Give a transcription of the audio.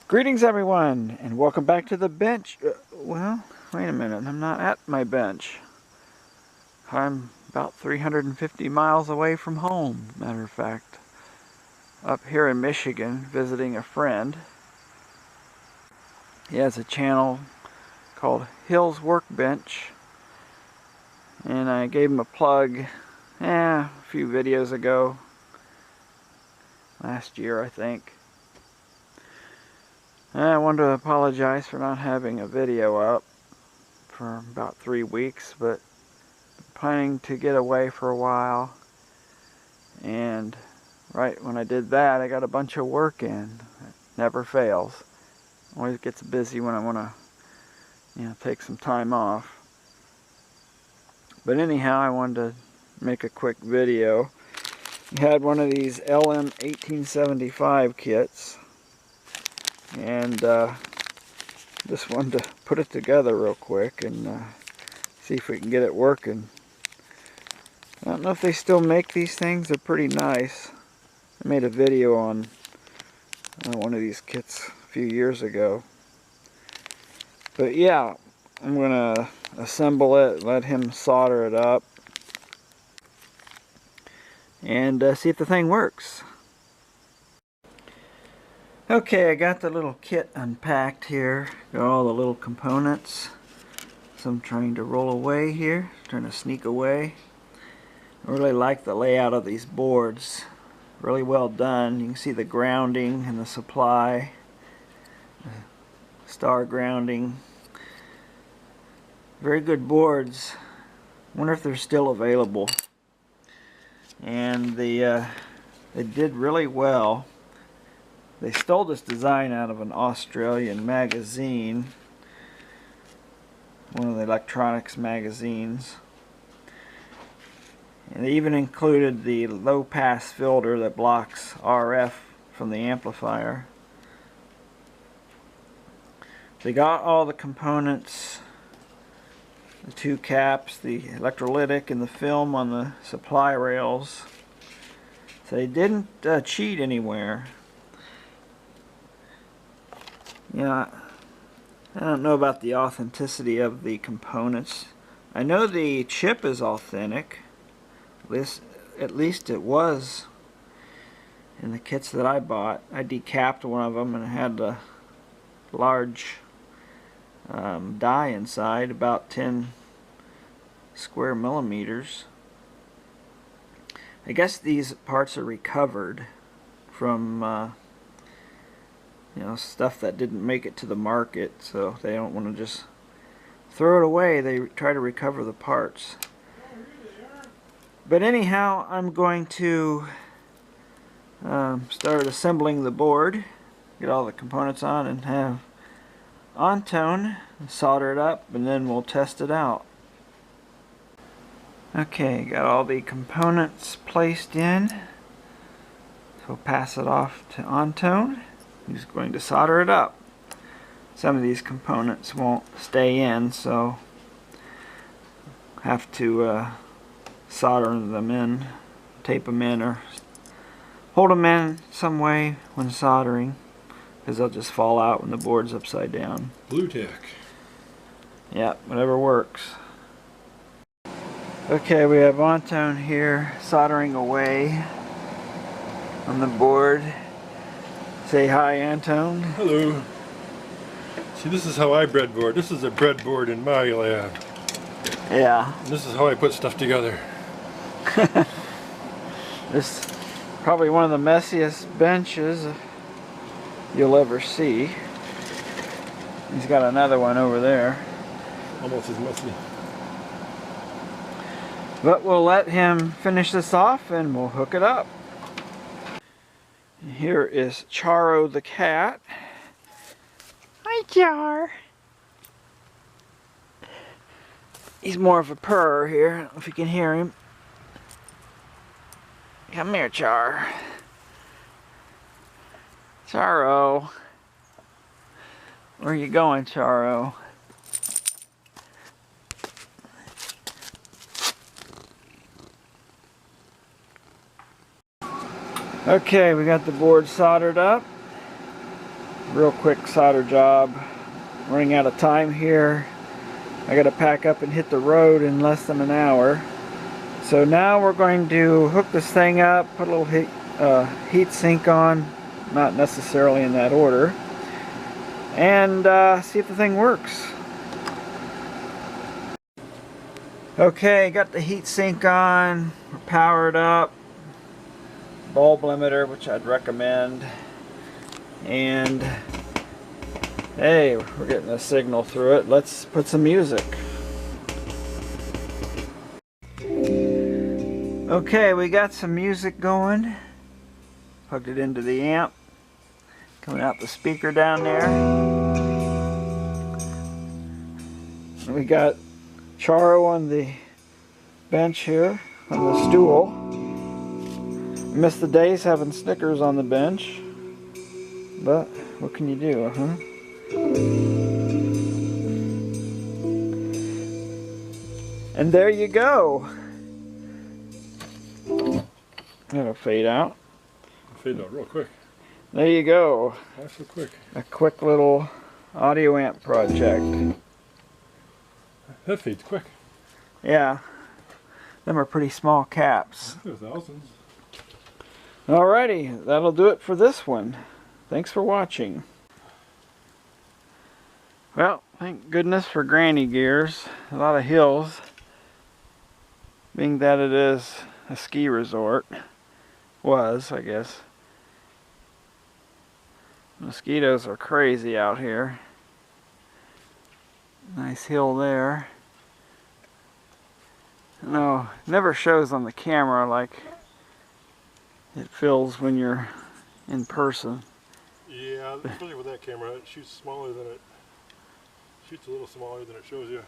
Greetings everyone, and welcome back to the bench. Well, wait a minute, I'm not at my bench. I'm about 350 miles away from home, matter of fact. Up here in Michigan, visiting a friend. He has a channel called Hill's Workbench, and I gave him a plug a few videos ago. Last year, I think. I wanted to apologize for not having a video up for about 3 weeks, but I'm planning to get away for a while, and right when I did that, I got a bunch of work in. It never fails. Always gets busy when I want to, take some time off. But anyhow, I wanted to make a quick video. We had one of these LM1875 kits, and just wanted to put it together real quick and see if we can get it working. I don't know if they still make these things. They're pretty nice. I made a video on one of these kits a few years ago. But yeah, I'm gonna assemble it, let him solder it up, and see if the thing works. Okay, I got the little kit unpacked here. Got all the little components. So I'm trying to roll away here, trying to sneak away. I really like the layout of these boards. Really well done. You can see the grounding and the supply. Star grounding. Very good boards. Wonder if they're still available. And they did really well. They stole this design out of an Australian magazine, one of the electronics magazines. And they even included the low pass filter that blocks RF from the amplifier. They got all the components, the two caps, the electrolytic and the film on the supply rails. So they didn't cheat anywhere. I don't know about the authenticity of the components. I know the chip is authentic. At least it was in the kits that I bought. I decapped one of them and it had a large die inside, about 10 square millimeters. I guess these parts are recovered from stuff that didn't make it to the market, so they don't want to just throw it away. They try to recover the parts. But anyhow, I'm going to start assembling the board, get all the components on, and have on-tone solder it up, and then we'll test it out. Okay, got all the components placed in. So pass it off to on-tone. He's going to solder it up. Some of these components won't stay in, so have to solder them in, tape them in, or hold them in some way when soldering, because they'll just fall out when the board's upside down. Blue tack. Yeah, whatever works. Okay, we have on-tone here soldering away on the board. Say hi, Antone. Hello. See, this is how I breadboard. This is a breadboard in my lab. Yeah. And this is how I put stuff together. This is probably one of the messiest benches you'll ever see. He's got another one over there. Almost as messy. But we'll let him finish this off and we'll hook it up. Here is Charo the cat. Hi, Char. He's more of a purr here. I don't know if you can hear him. Come here, Char. Charo. Where are you going, Charo? Okay, we got the board soldered up. real quick solder job. Running out of time here. I gotta pack up and hit the road in less than an hour. So now we're going to hook this thing up, put a little heat sink on, not necessarily in that order, and see if the thing works. Okay, got the heat sink on, we're powered up, bulb limiter, which I'd recommend, and hey, we're getting a signal through it. Let's put some music. Okay, we got some music going. Plugged it into the amp. Coming out the speaker down there. And we got Charo on the bench here, on the stool. I miss the days having Snickers on the bench. But what can you do, huh? And there you go. That'll fade out. Fade out real quick. There you go. Why so quick? A quick little audio amp project. That fades quick. Yeah. Them are pretty small caps. There are thousands. Alrighty, that'll do it for this one. Thanks for watching. Well, thank goodness for granny gears. A lot of hills. Being that it is a ski resort. Was, I guess. Mosquitoes are crazy out here. Nice hill there. No, it never shows on the camera like it feels when you're in person. Yeah, especially with that camera, it shoots smaller than it shoots a little smaller than it shows you.